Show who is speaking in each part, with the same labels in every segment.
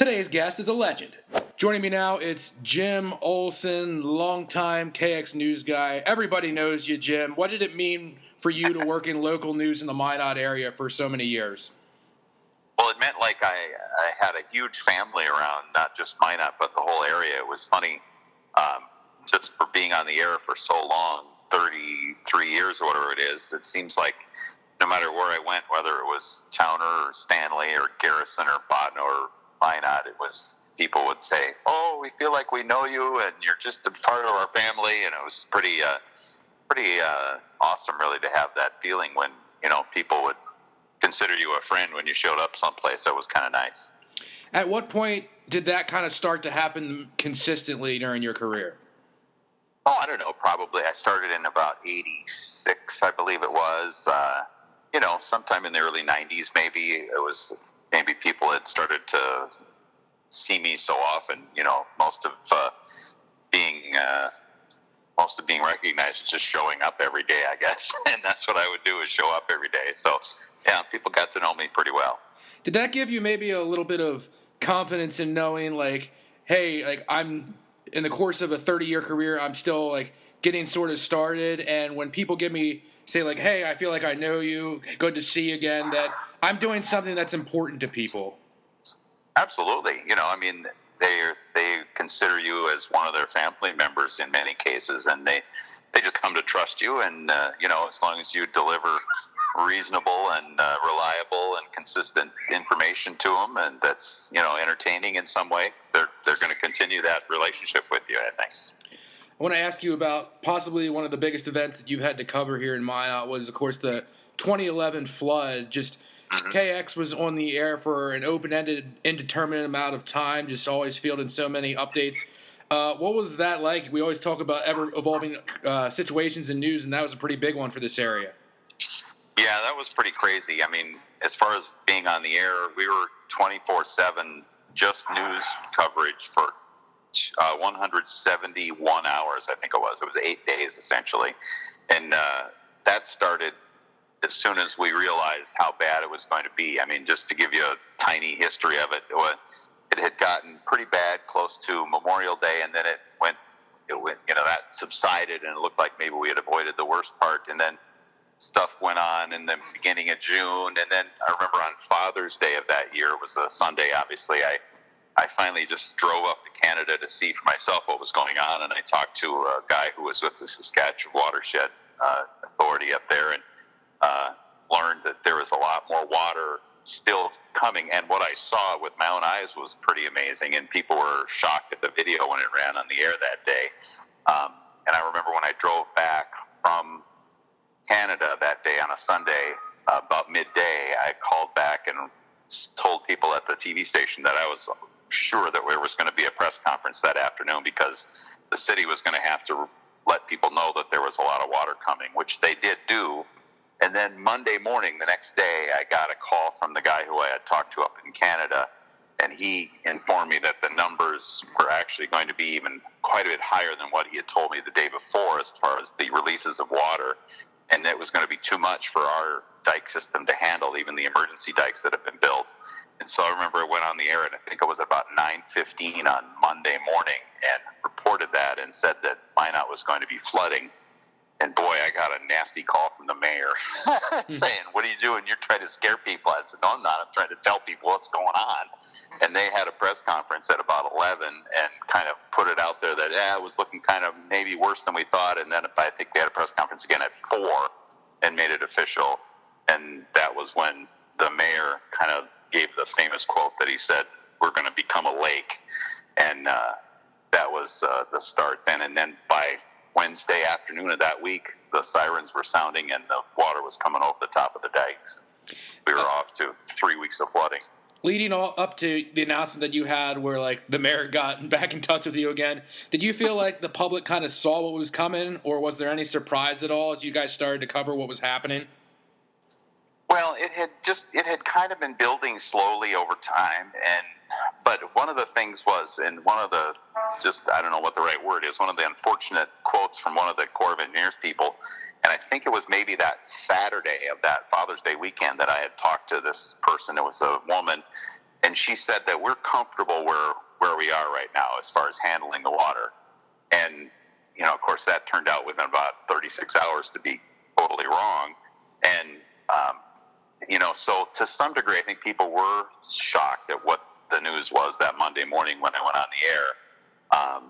Speaker 1: Today's guest is a legend. Joining me now, it's Jim Olson, longtime KX news guy. Everybody knows you, Jim. What did it mean for you to work in local news in the Minot area for so many years?
Speaker 2: Well, it meant like I had a huge family around, not just Minot, but the whole area. It was funny, just for being on the air for so long, 33 years or whatever it is, it seems like no matter where I went, whether it was Towner or Stanley or Garrison or Botno or Minot, it was people would say, "Oh, we feel like we know you, and you're just a part of our family." And it was pretty awesome, really, to have that feeling when people would consider you a friend when you showed up someplace. So it was kind of nice.
Speaker 1: At what point did that kind of start to happen consistently during your career?
Speaker 2: Oh, I don't know. Probably I started in about '86, I believe it was. Sometime in the early '90s, maybe people had started to see me so often. Most of being recognized is just showing up every day, I guess, and that's what I would do, is show up every day. So, yeah, people got to know me pretty well.
Speaker 1: Did that give you maybe a little bit of confidence in knowing, like, hey, like, I'm in the course of a 30-year career, I'm still like getting sort of started, and when people say like, hey, I feel like I know you, good to see you again, that I'm doing something that's important to people?
Speaker 2: Absolutely. They consider you as one of their family members in many cases, and they just come to trust you. And as long as you deliver reasonable and reliable and consistent information to them, and that's entertaining in some way, they're going to continue that relationship with you, I think.
Speaker 1: I want to ask you about possibly one of the biggest events that you've had to cover here in Minot was, of course, the 2011 flood. Just KX was on the air for an open-ended, indeterminate amount of time, just always fielding so many updates. What was that like? We always talk about ever-evolving situations in news, and that was a pretty big one for this area.
Speaker 2: Yeah, that was pretty crazy. I mean, as far as being on the air, we were 24/7 just news coverage for 171 hours, I think it was. It was 8 days, essentially. And that started as soon as we realized how bad it was going to be. I mean, just to give you a tiny history of it, it had gotten pretty bad close to Memorial Day, and then it went, that subsided, and it looked like maybe we had avoided the worst part. And then stuff went on in the beginning of June, and then I remember on Father's Day of that year, it was a Sunday, obviously, I finally just drove up to Canada to see for myself what was going on, and I talked to a guy who was with the Saskatchewan Watershed Authority up there, and learned that there was a lot more water still coming. And what I saw with my own eyes was pretty amazing, and people were shocked at the video when it ran on the air that day. And I remember when I drove back from Canada that day on a Sunday, about midday, I called back and told people at the TV station that I was sure that there was going to be a press conference that afternoon, because the city was going to have to let people know that there was a lot of water coming, which they did do. And then Monday morning, the next day, I got a call from the guy who I had talked to up in Canada, and he informed me that the numbers were actually going to be even quite a bit higher than what he had told me the day before as far as the releases of water, and it was going to be too much for our dike system to handle, even the emergency dikes that have been built. And so I remember I went on the air, and I think it was about 9:15 on Monday morning, and reported that and said that Minot was going to be flooding. And boy, I got a nasty call from the mayor saying, "What are you doing? You're trying to scare people." I said, "No, I'm not. I'm trying to tell people what's going on." And they had a press conference at about 11 and kind of put it out there that it was looking kind of maybe worse than we thought. And then I think they had a press conference again at 4 and made it official. And that was when the mayor kind of gave the famous quote that he said, "We're going to become a lake." And that was the start then. And then by Wednesday afternoon of that week, the sirens were sounding and the water was coming over the top of the dikes. We were off to 3 weeks of flooding.
Speaker 1: Leading all up to the announcement that you had where, like, the mayor got back in touch with you again, did you feel like the public kind of saw what was coming, or was there any surprise at all as you guys started to cover what was happening?
Speaker 2: Well, it had kind of been building slowly over time, but one of the things was, and one of the, I don't know what the right word is, one of the unfortunate quotes from one of the Corps of Engineers people, and I think it was maybe that Saturday of that Father's Day weekend that I had talked to this person. It was a woman, And she said that we're comfortable where we are right now as far as handling the water. And, of course, that turned out within about 36 hours to be totally wrong. And, so to some degree, I think people were shocked at what the news was that Monday morning when I went on the air.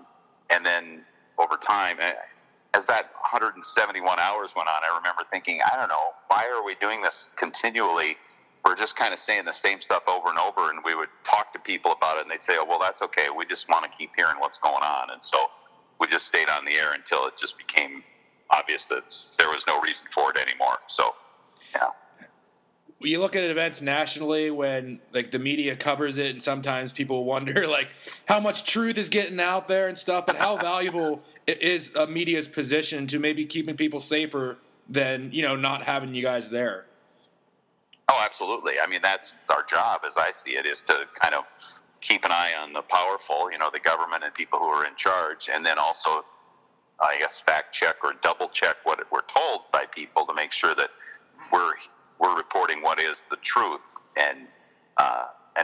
Speaker 2: And then over time, as that 171 hours went on, I remember thinking, I don't know, why are we doing this continually? We're just kind of saying the same stuff over and over, and we would talk to people about it, and they'd say, oh, well, that's okay. We just want to keep hearing what's going on. And so we just stayed on the air until it just became obvious that there was no reason for it anymore. So, yeah.
Speaker 1: You look at events nationally when the media covers it, and sometimes people wonder how much truth is getting out there and stuff, but how valuable is media's position to maybe keeping people safer than not having you guys there?
Speaker 2: Oh, absolutely. I mean, that's our job, as I see it, is to kind of keep an eye on the powerful, the government and people who are in charge, and then also, I guess, fact check or double check what we're told by people to make sure that we're reporting what is the truth and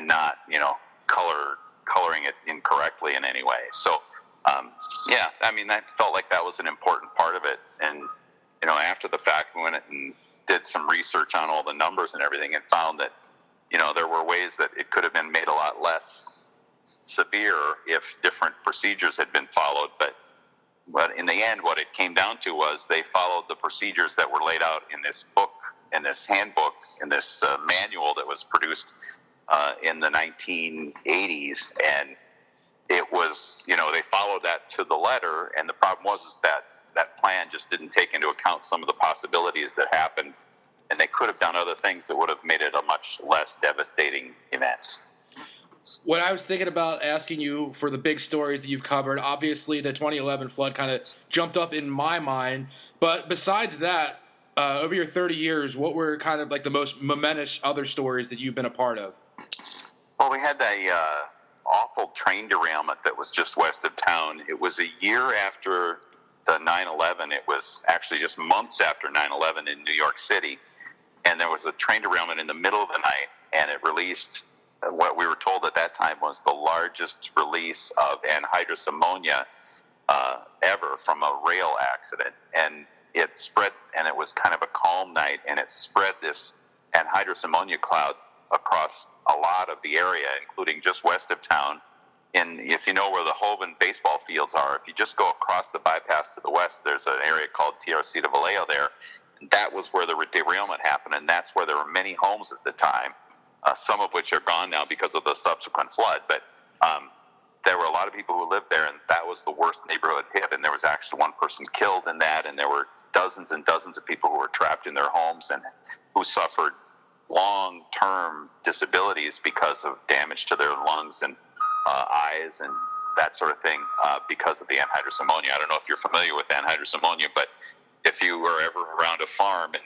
Speaker 2: not coloring it incorrectly in any way. So yeah, I mean, I felt like that was an important part of it. And after the fact, we went and did some research on all the numbers and everything, and found that there were ways that it could have been made a lot less severe if different procedures had been followed. But in the end, what it came down to was they followed the procedures that were laid out in this book, in this handbook, in this manual that was produced in the 1980s. And it was, they followed that to the letter. And the problem was that plan just didn't take into account some of the possibilities that happened. And they could have done other things that would have made it a much less devastating event.
Speaker 1: When I was thinking about asking you for the big stories that you've covered, obviously the 2011 flood kind of jumped up in my mind. But besides that, over your 30 years, what were kind of the most momentous other stories that you've been a part of?
Speaker 2: Well, we had a awful train derailment that was just west of town. It was a year after the 9/11. It was actually just months after 9/11 in New York City. And there was a train derailment in the middle of the night, and it released what we were told at that time was the largest release of anhydrous ammonia ever from a rail accident. And it spread, and it was kind of a calm night, and it spread this anhydrous ammonia cloud across a lot of the area, including just west of town. And if you know where the Hoban baseball fields are, if you just go across the bypass to the west, there's an area called TRC de Vallejo there. That was where the derailment happened, and that's where there were many homes at the time, some of which are gone now because of the subsequent flood. But there were a lot of people who lived there, and that was the worst neighborhood hit. And there was actually one person killed in that, and there were dozens and dozens of people who were trapped in their homes and who suffered long-term disabilities because of damage to their lungs and eyes and that sort of thing because of the anhydrous ammonia. I don't know if you're familiar with anhydrous ammonia, but if you were ever around a farm and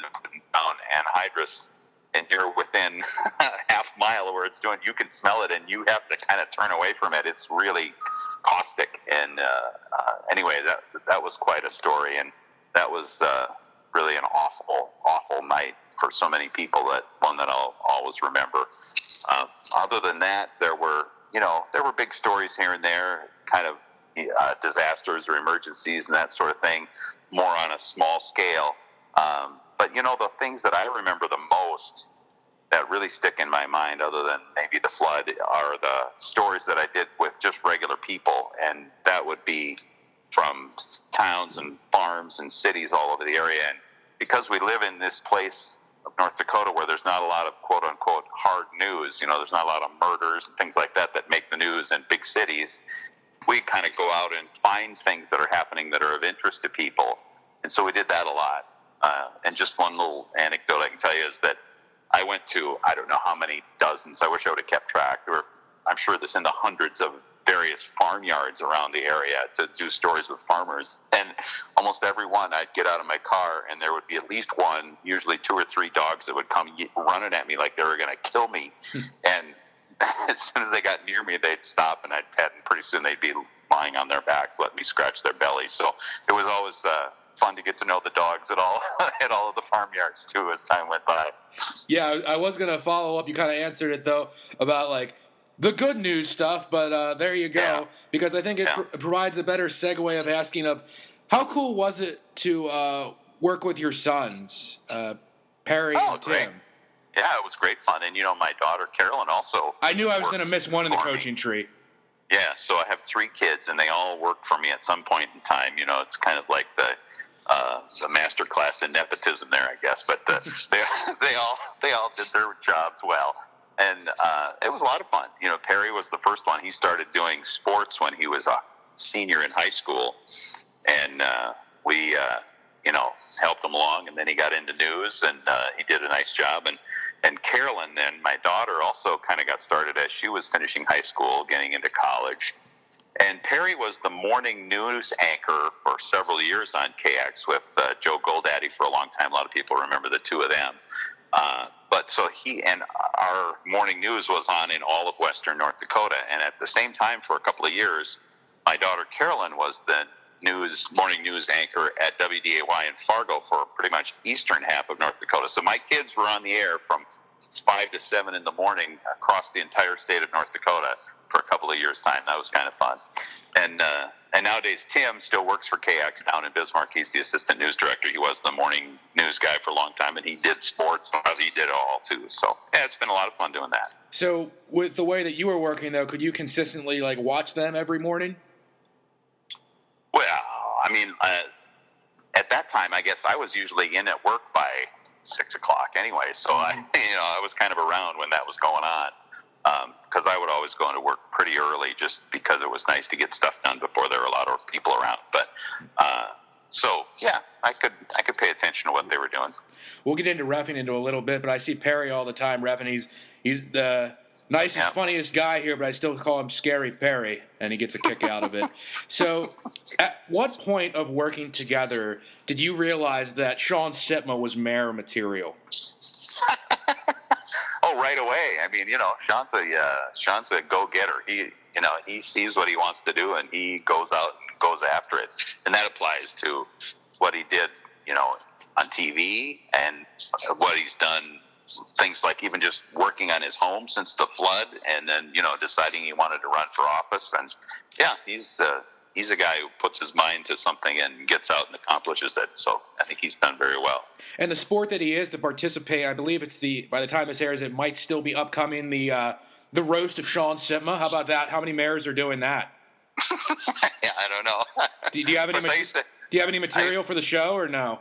Speaker 2: found anhydrous and you're within a half mile of where it's doing, you can smell it and you have to kind of turn away from it. It's really caustic. And anyway, that was quite a story. And that was really an awful, awful night for so many people, one that I'll always remember. Other than that, there were big stories here and there, kind of disasters or emergencies and that sort of thing, more on a small scale. But the things that I remember the most that really stick in my mind, other than maybe the flood, are the stories that I did with just regular people. And that would be from towns and farms and cities all over the area. And because we live in this place of North Dakota where there's not a lot of quote unquote hard news, there's not a lot of murders and things like that make the news in big cities, we kind of go out and find things that are happening that are of interest to people. And so we did that a lot. And just one little anecdote I can tell you is that I went to, I don't know how many dozens, I wish I would have kept track, I'm sure there's in the hundreds of various farmyards around the area to do stories with farmers. And almost every one, I'd get out of my car and there would be at least one, usually 2 or 3 dogs that would come running at me like they were going to kill me. And as soon as they got near me, they'd stop and I'd pet, and pretty soon they'd be lying on their backs, let me scratch their belly. So it was always fun to get to know the dogs at all of the farmyards too as time went by.
Speaker 1: Yeah, I was gonna follow up. You kind of answered it though about the good news stuff, but there you go.
Speaker 2: Yeah.
Speaker 1: Because I think it provides a better segue of asking of how cool was it to work with your sons, Perry and Tim?
Speaker 2: Great. Yeah, it was great fun. And, my daughter, Carolyn, also.
Speaker 1: I knew I was going to miss one in the coaching tree.
Speaker 2: Yeah, so I have 3 kids, and they all work for me at some point in time. It's kind of like the master class in nepotism there, I guess. But they all did their jobs well, and it was a lot of fun. Perry was the first one. He started doing sports when he was a senior in high school, and we helped him along, and then he got into news, and he did a nice job. And Carolyn, then my daughter, also kind of got started as she was finishing high school, getting into college. And Perry was the morning news anchor for several years on KX with Joe Goldaddy for a long time. A lot of people remember the two of them. But so he and our morning news was on in all of Western North Dakota. And at the same time, for a couple of years, my daughter Carolyn was the morning news anchor at WDAY in Fargo for pretty much eastern half of North Dakota. So my kids were on the air from 5 to 7 in the morning across the entire state of North Dakota for a couple of years' time. That was kind of fun. And nowadays, Tim still works for KX down in Bismarck. He's the assistant news director. He was the morning news guy for a long time, and he did sports. He did it all, too. So, yeah, it's been a lot of fun doing that.
Speaker 1: So, with the way that you were working, though, could you consistently, watch them every morning?
Speaker 2: Well, I mean, at that time, I guess I was usually in at work by 6 o'clock anyway. So, I was kind of around when that was going on. Because I would always go into work pretty early just because it was nice to get stuff done before there were a lot of people around. But so yeah, I could pay attention to what they were doing.
Speaker 1: We'll get into reffing into a little bit, but I see Perry all the time reffing. He's the nicest, funniest guy here, but I still call him Scary Perry, and he gets a kick out of it. So, at what point of working together did you realize that Shaun Sipma was mayor material?
Speaker 2: Oh, right away. I mean, Shaun's a go-getter. He sees what he wants to do, and he goes out and goes after it. And that applies to what he did, on TV and what he's done, things like even just working on his home since the flood, and then, deciding he wanted to run for office. And, yeah, he's a guy who puts his mind to something and gets out and accomplishes it. So I think he's done very well. And
Speaker 1: the sport that he is to participate, I believe by the time this airs, it might still be upcoming, the roast of Shaun Sipma. How about that? How many mayors are doing that?
Speaker 2: Yeah, I don't know.
Speaker 1: Do you have any material for the show or no?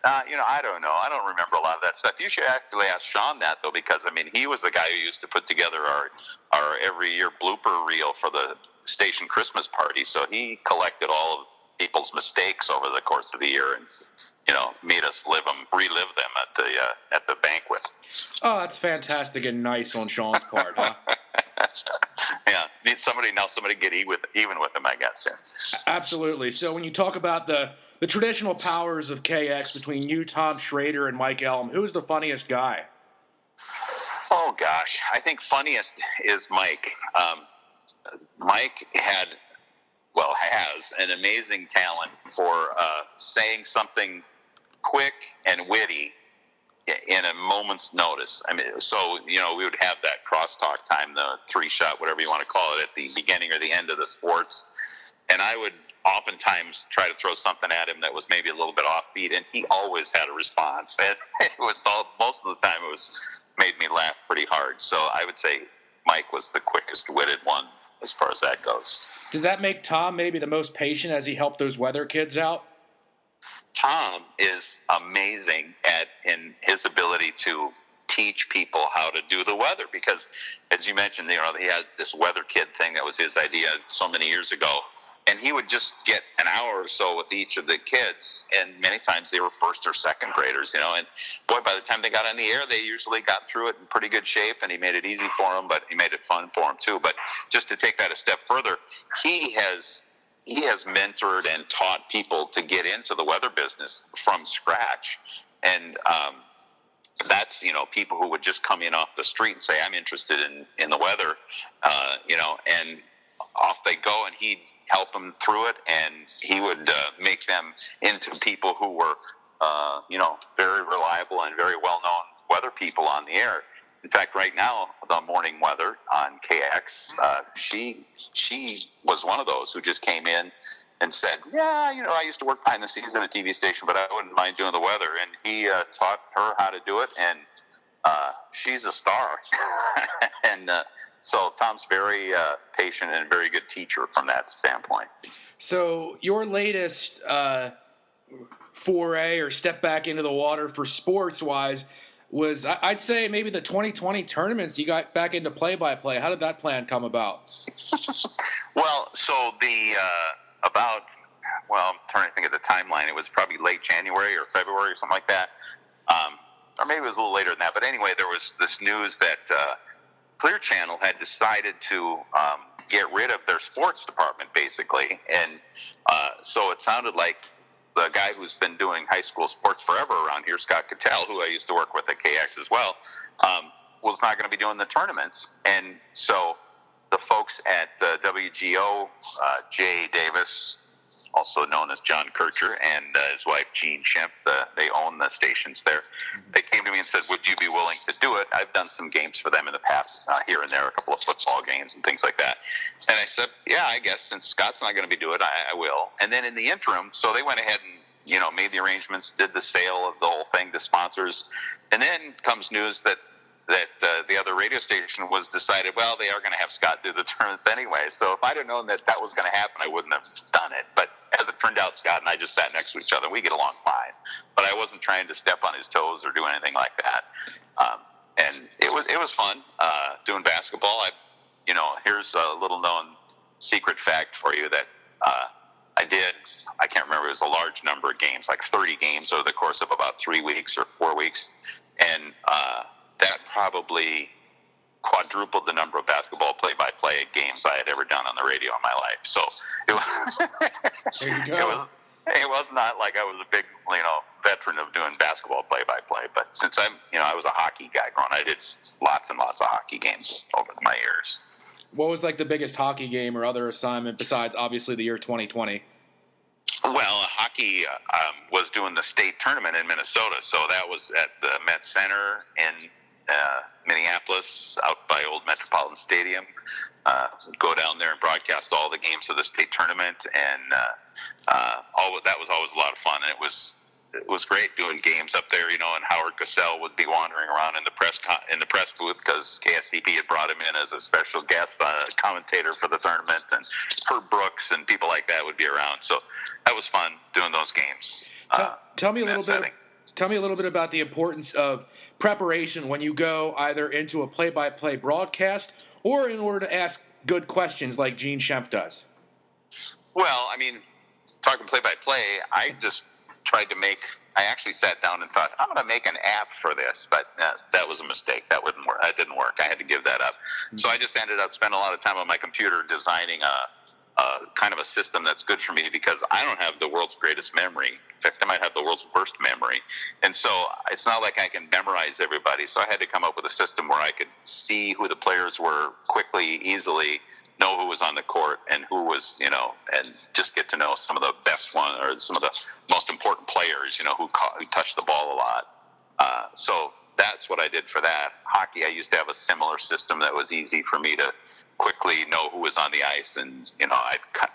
Speaker 2: I don't know. I don't remember a lot of that stuff. You should actually ask Shaun that, though, because, he was the guy who used to put together our every year blooper reel for the station Christmas party. So he collected all of people's mistakes over the course of the year and, made us relive them at the banquet.
Speaker 1: Oh, that's fantastic and nice on Shaun's part, huh?
Speaker 2: Yeah, need somebody get even with him, I guess. Yeah.
Speaker 1: Absolutely. So when you talk about the traditional powers of KX between you, Tom Schrader, and Mike Elm, who's the funniest guy?
Speaker 2: Oh, gosh. I think funniest is Mike. Mike has an amazing talent for saying something quick and witty in a moment's notice. We would have that crosstalk time, the 3-shot, whatever you want to call it, at the beginning or the end of the sports. And I would oftentimes try to throw something at him that was maybe a little bit offbeat, and he always had a response. And most of the time it made me laugh pretty hard. So I would say Mike was the quickest witted one as far as that goes.
Speaker 1: Does that make Tom maybe the most patient as he helped those weather kids out?
Speaker 2: Tom is amazing in his ability to teach people how to do the weather, because, as you mentioned, he had this weather kid thing that was his idea so many years ago, and he would just get an hour or so with each of the kids, and many times they were first or second graders, and boy, by the time they got on the air, they usually got through it in pretty good shape, and he made it easy for them, but he made it fun for them too. But just to take that a step further, he has mentored and taught people to get into the weather business from scratch. And that's, people who would just come in off the street and say, I'm interested in the weather, and off they go, and he'd help them through it, and he would make them into people who were, very reliable and very well-known weather people on the air. In fact, right now, the morning weather on KX, she was one of those who just came in and said, yeah, I used to work behind the scenes at a TV station, but I wouldn't mind doing the weather. And he taught her how to do it, and she's a star. And so Tom's very patient and a very good teacher from that standpoint.
Speaker 1: So your latest foray or step back into the water for sports-wise was, I'd say, maybe the 2020 tournaments. You got back into play-by-play. How did that plan come about?
Speaker 2: Well, so I'm trying to think of the timeline. It was probably late January or February or something like that. Or maybe it was a little later than that. But anyway, there was this news that Clear Channel had decided to get rid of their sports department, basically. And so it sounded like the guy who's been doing high school sports forever around here, Scott Cattell, who I used to work with at KX as well, was not going to be doing the tournaments. And so the folks at WGO, Jay Davis, also known as John Kircher, and his wife Jean Shemp, they own the stations there. They came to me and said, would you be willing to do it? I've done some games for them in the past, here and there, a couple of football games and things like that. And I said, yeah, I guess since Scott's not going to be doing it, I will. And then in the interim, so they went ahead and made the arrangements, did the sale of the whole thing to sponsors. And then comes news that the other radio station was decided, well, they are going to have Scott do the tournaments anyway. So if I'd have known that was going to happen, I wouldn't have done it. But as it turned out, Scott and I just sat next to each other. We get along fine. But I wasn't trying to step on his toes or do anything like that. And it was fun doing basketball. Here's a little known secret fact for you that I can't remember, it was a large number of games, like 30 games over the course of about 3 weeks or 4 weeks. And that probably quadrupled the number of basketball play-by-play games I had ever done on the radio in my life. So it was,
Speaker 1: there you go.
Speaker 2: It was not like I was a big, veteran of doing basketball play-by-play. But since I was a hockey guy growing up, I did lots and lots of hockey games over my years.
Speaker 1: What was like the biggest hockey game or other assignment besides obviously the year 2020?
Speaker 2: Well, hockey was doing the state tournament in Minnesota, so that was at the Met Center in Minneapolis, out by Old Metropolitan Stadium. Go down there and broadcast all the games of the state tournament, and that was always a lot of fun. And it was great doing games up there, and Howard Cosell would be wandering around in the press booth because KSTP had brought him in as a special guest commentator for the tournament, and Herb Brooks and people like that would be around. So that was fun doing those games.
Speaker 1: Tell me a little bit. Tell me a little bit about the importance of preparation when you go either into a play-by-play broadcast or in order to ask good questions like Gene Shemp does.
Speaker 2: Well, talking play-by-play, I just tried to I actually sat down and thought, I'm going to make an app for this, but that was a mistake. That didn't work. I had to give that up. Mm-hmm. So I just ended up spending a lot of time on my computer designing a kind of a system that's good for me because I don't have the world's greatest memory. In fact, I might have the world's worst memory. And so it's not like I can memorize everybody. So I had to come up with a system where I could see who the players were quickly, easily, know who was on the court and who was, and just get to know some of the best or some of the most important players, who touched the ball a lot. So that's what I did for that. Hockey, I used to have a similar system that was easy for me to quickly know who was on the ice, and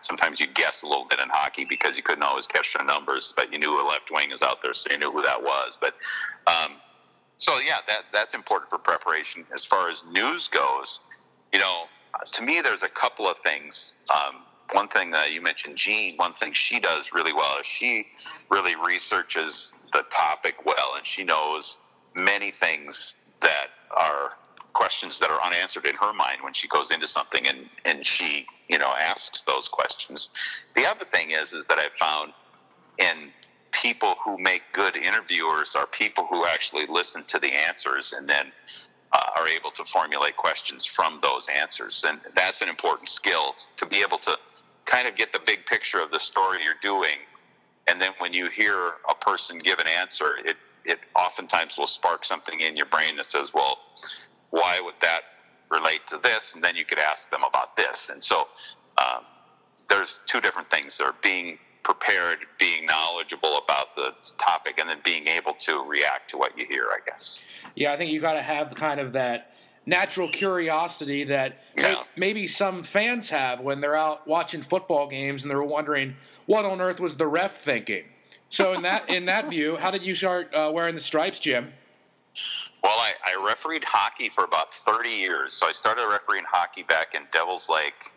Speaker 2: sometimes you guess a little bit in hockey because you couldn't always catch their numbers, but you knew a left wing is out there, so you knew who that was. But so yeah, that's important for preparation. As far as news goes, to me, there's a couple of things. One thing that you mentioned, Jean, one thing she does really well is she really researches the topic well, and she knows many things that are questions that are unanswered in her mind when she goes into something and she, asks those questions. The other thing is that I've found in people who make good interviewers are people who actually listen to the answers and then are able to formulate questions from those answers. And that's an important skill, to be able to kind of get the big picture of the story you're doing. And then when you hear a person give an answer, it oftentimes will spark something in your brain that says, well, why would that relate to this? And then you could ask them about this. And so there's two different things. There being prepared, being knowledgeable about the topic, and then being able to react to what you hear, I guess.
Speaker 1: Yeah, I think you got to have kind of that natural curiosity that maybe some fans have when they're out watching football games and they're wondering what on earth was the ref thinking. So in that view, how did you start wearing the stripes, Jim?
Speaker 2: Well, I refereed hockey for about 30 years. So I started refereeing hockey back in Devil's Lake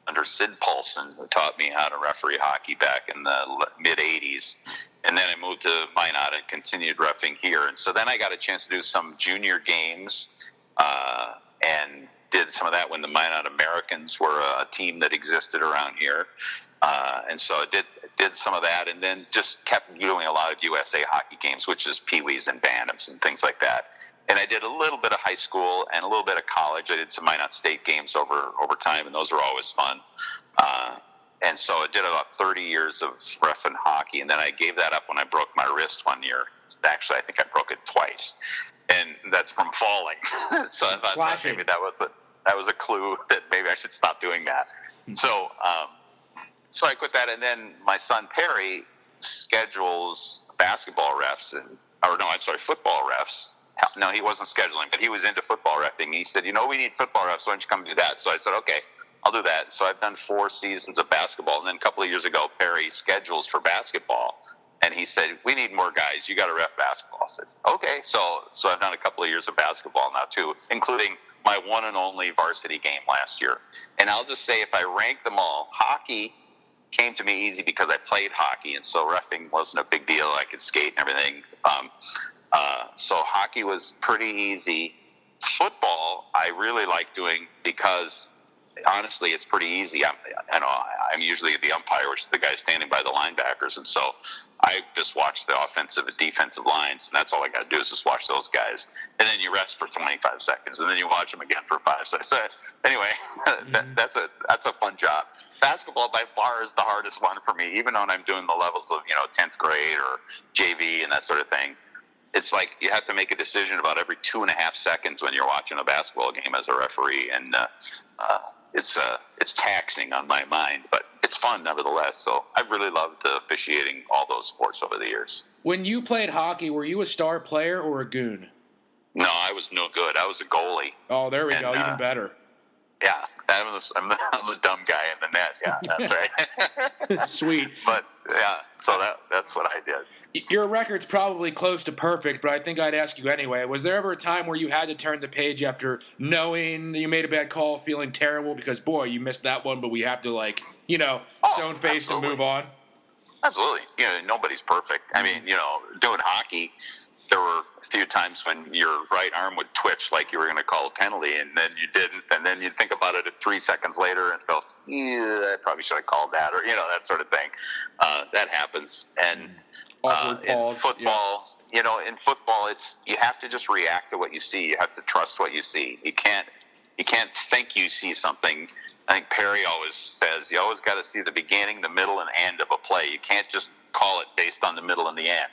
Speaker 2: under Sid Paulson, who taught me how to referee hockey back in the mid-'80s. And then I moved to Minot and continued reffing here. And so then I got a chance to do some junior games and did some of that when the Minot Americans were a team that existed around here. And so I did some of that, and then just kept doing a lot of USA hockey games, which is peewees and bantams and things like that. And I did a little bit of high school and a little bit of college. I did some Minot State games over time, and those were always fun. And so I did about 30 years of reffing hockey, and then I gave that up when I broke my wrist one year. Actually, I think I broke it twice, and that's from falling. So I thought maybe that was a clue that maybe I should stop doing that. So I quit that, and then my son Perry schedules football refs. No, he wasn't scheduling, but he was into football reffing. He said, we need football refs. Why don't you come do that? So I said, okay, I'll do that. So I've done 4 seasons of basketball. And then a couple of years ago, Perry schedules for basketball. And he said, we need more guys. You got to ref basketball. So I said, okay. So I've done a couple of years of basketball now, too, including my one and only varsity game last year. And I'll just say, if I rank them all, hockey came to me easy because I played hockey. And so reffing wasn't a big deal. I could skate and everything. So hockey was pretty easy. Football, I really like doing because, honestly, it's pretty easy. I'm usually the umpire, which is the guy standing by the linebackers, and so I just watch the offensive and defensive lines, and that's all I got to do is just watch those guys. And then you rest for 25 seconds, and then you watch them again for 5 seconds. So anyway, that's a fun job. Basketball by far is the hardest one for me, even when I'm doing the levels of 10th grade or JV and that sort of thing. It's like you have to make a decision about every 2.5 seconds when you're watching a basketball game as a referee, and it's taxing on my mind, but it's fun nevertheless. So I've really loved officiating all those sports over the years.
Speaker 1: When you played hockey, were you a star player or a goon?
Speaker 2: No, I was no good. I was a goalie.
Speaker 1: Oh, there we go. Even better.
Speaker 2: Yeah, I'm the dumb guy in the net. Yeah, that's right.
Speaker 1: Sweet.
Speaker 2: But yeah, so that's what I did.
Speaker 1: Your record's probably close to perfect, but I think I'd ask you anyway. Was there ever a time where you had to turn the page after knowing that you made a bad call, feeling terrible because, boy, you missed that one, but we have to, stone-faced and move on?
Speaker 2: Absolutely. Nobody's perfect. I mean, doing hockey, there were a few times when your right arm would twitch like you were going to call a penalty, and then you didn't, and then you'd think about it 3 seconds later and go, I probably should have called that, or that sort of thing. That happens. And in football, in football, you have to just react to what you see. You have to trust what you see. You can't think you see something. I think Perry always says you always got to see the beginning, the middle, and end of a play. You can't just call it based on the middle and the end.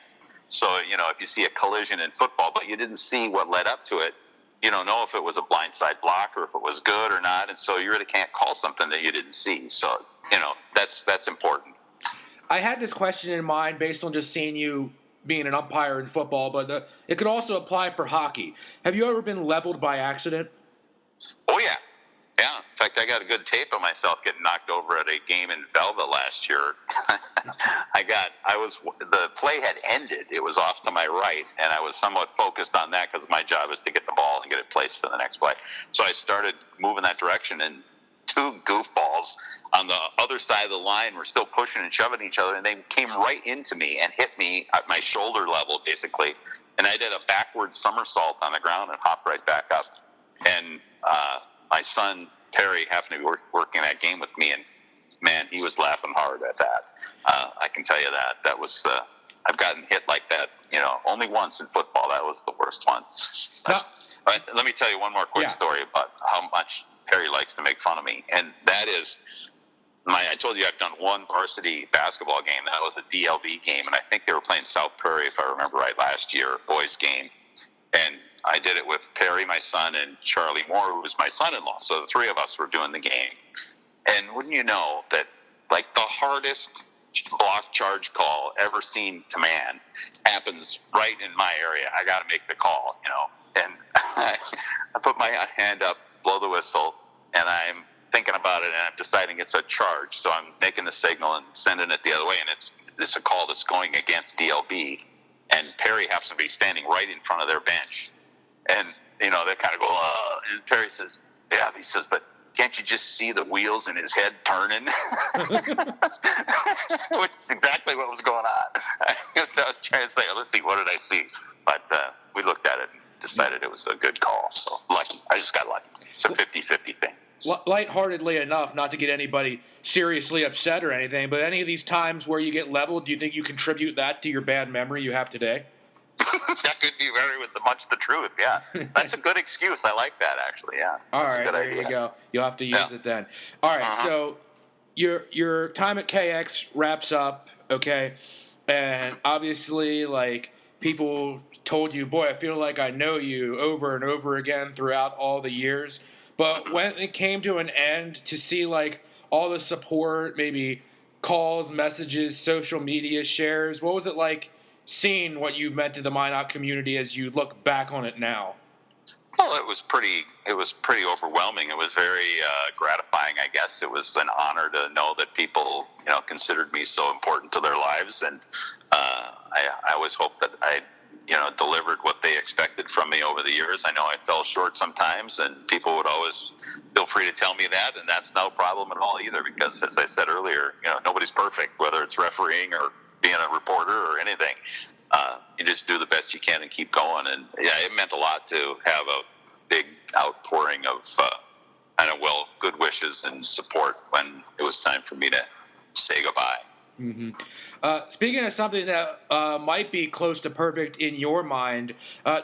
Speaker 2: So, if you see a collision in football, but you didn't see what led up to it, you don't know if it was a blindside block or if it was good or not. And so you really can't call something that you didn't see. So, that's important.
Speaker 1: I had this question in mind based on just seeing you being an umpire in football, but it could also apply for hockey. Have you ever been leveled by accident?
Speaker 2: Oh, yeah. Yeah. In fact, I got a good tape of myself getting knocked over at a game in Velvet last year. The play had ended. It was off to my right, and I was somewhat focused on that because my job is to get the ball and get it placed for the next play. So I started moving that direction, and 2 goofballs on the other side of the line were still pushing and shoving each other, and they came right into me and hit me at my shoulder level, basically. And I did a backward somersault on the ground and hopped right back up. And my son Perry happened to be working that game with me, and man, he was laughing hard at that. I can tell you that was I've gotten hit like that, only once in football. That was the worst one. Let me tell you one more quick story about how much Perry likes to make fun of me, and that is I told you I've done 1 varsity basketball game. That was a DLB game, and I think they were playing South Prairie, if I remember right, last year, boys game, and I did it with Perry, my son, and Charlie Moore, who was my son-in-law. So the 3 of us were doing the game. And wouldn't you know that, the hardest block charge call ever seen to man happens right in my area. I got to make the call, and I put my hand up, blow the whistle, and I'm thinking about it, and I'm deciding it's a charge. So I'm making the signal and sending it the other way, and it's a call that's going against DLB, and Perry happens to be standing right in front of their bench, and they kind of go, and Perry says, yeah, he says, but can't you just see the wheels in his head turning? Which is exactly what was going on. I was trying to say, let's see, what did I see? But we looked at it and decided it was a good call. So lucky. I just got lucky. It's a 50-50 thing.
Speaker 1: Lightheartedly enough, not to get anybody seriously upset or anything, but any of these times where you get leveled, do you think you contribute that to your bad memory you have today?
Speaker 2: That could be much the truth, yeah. That's a good excuse. I like that, actually, yeah.
Speaker 1: All
Speaker 2: That's
Speaker 1: right,
Speaker 2: a good
Speaker 1: there
Speaker 2: idea.
Speaker 1: you go. You'll have to use it then. All right, so your time at KX wraps up, okay? And obviously, like, people told you, boy, I feel like I know you over and over again throughout all the years. But when it came to an end, to see, like, all the support, maybe calls, messages, social media shares, what was it like seeing what you've meant to the Minot community as you look back on it now?
Speaker 2: Well, it was pretty overwhelming. It was very gratifying, I guess. It was an honor to know that people, considered me so important to their lives, and I always hoped that I, delivered what they expected from me over the years. I know I fell short sometimes, and people would always feel free to tell me that, and that's no problem at all either, because as I said earlier, nobody's perfect, whether it's refereeing or being a reporter or anything. You just do the best you can and keep going. And yeah, it meant a lot to have a big outpouring of good wishes and support when it was time for me to say goodbye.
Speaker 1: Mm-hmm. Speaking of something that might be close to perfect in your mind,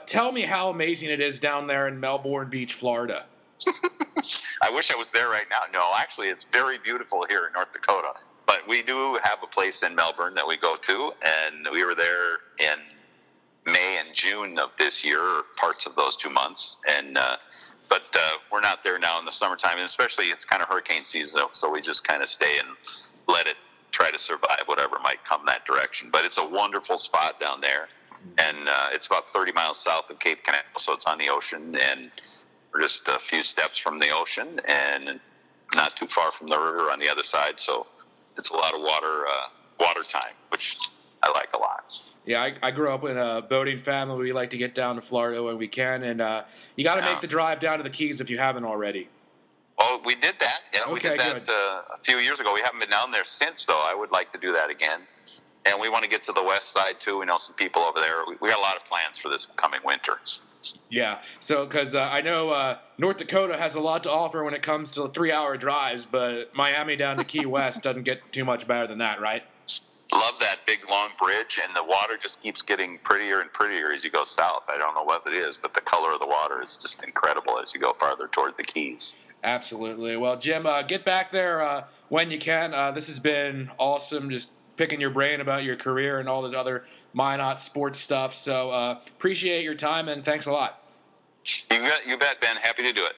Speaker 1: tell me how amazing it is down there in Melbourne Beach, Florida.
Speaker 2: I wish I was there right now. No, actually, it's very beautiful here in North Dakota. But we do have a place in Melbourne that we go to, and we were there in May and June of this year, or parts of those 2 months. And but we're not there now in the summertime, and especially it's kind of hurricane season, so we just kind of stay and let it try to survive whatever might come that direction. But it's a wonderful spot down there, and it's about 30 miles south of Cape Canaveral, so it's on the ocean, and we're just a few steps from the ocean, and not too far from the river on the other side. So it's a lot of water time, which I like a lot.
Speaker 1: Yeah, I grew up in a boating family. We like to get down to Florida when we can, and you got to make the drive down to the Keys if you haven't already.
Speaker 2: Oh, we did that. Yeah,
Speaker 1: okay,
Speaker 2: we did that a few years ago. We haven't been down there since, though. I would like to do that again. And we want to get to the west side, too. We know some people over there. We got a lot of plans for this coming winter.
Speaker 1: Yeah, so because I know North Dakota has a lot to offer when it comes to 3-hour drives, but Miami down to Key West doesn't get too much better than that, right?
Speaker 2: Love that big, long bridge, and the water just keeps getting prettier and prettier as you go south. I don't know what it is, but the color of the water is just incredible as you go farther toward the Keys.
Speaker 1: Absolutely. Well, Jim, get back there when you can. This has been awesome, just picking your brain about your career and all this other Minot sports stuff. So appreciate your time, and thanks a lot.
Speaker 2: You bet, Ben. Happy to do it.